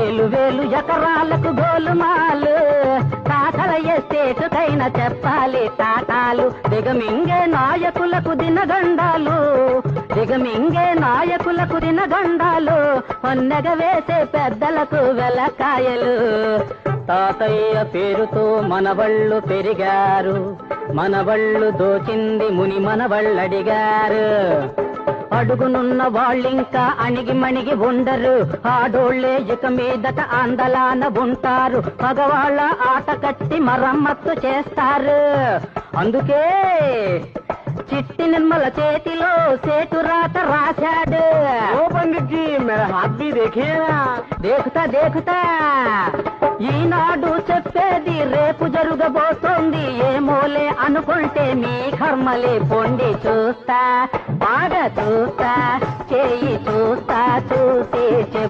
వేలు వేలు ఎకరాలకు గోలుమాలు తాతల ఎస్టేటుకైనా చెప్పాలి టాటాలు దిగమింగే నాయకులకు దినగండాలు దిగమింగే నాయకులకు దినగండాలు పొన్నగ వేసే పెద్దలకు వెలకాయలు తాతయ్య పేరుతో మనవళ్ళు పెరిగారు మనవళ్ళు దోచింది ముని మనవళ్ళడిగారు అడుగునున్న వాళ్ళింకా అణిగి మణిగి ఉండరు ఆడోళ్లే ఇక మీదట ఆందలాన ఉంటారు మగవాళ్ళ ఆట కట్టి మరమ్మత్తు చేస్తారు అందుకే చిట్టి నిమ్మల చేతిలో సేటు రాత రాశాడు ఓ పండిట్ జీ మేరా హాత్ భీ దేఖియేనా దేకుతా దేకుతా ఈనాడు చెప్పేది రేపు జరగబోతోంది ఏమోలే అనుకుంటే మీ కర్మలే పొండి చూస్తా బాగా చూస్తా చేయి చూస్తా చూసి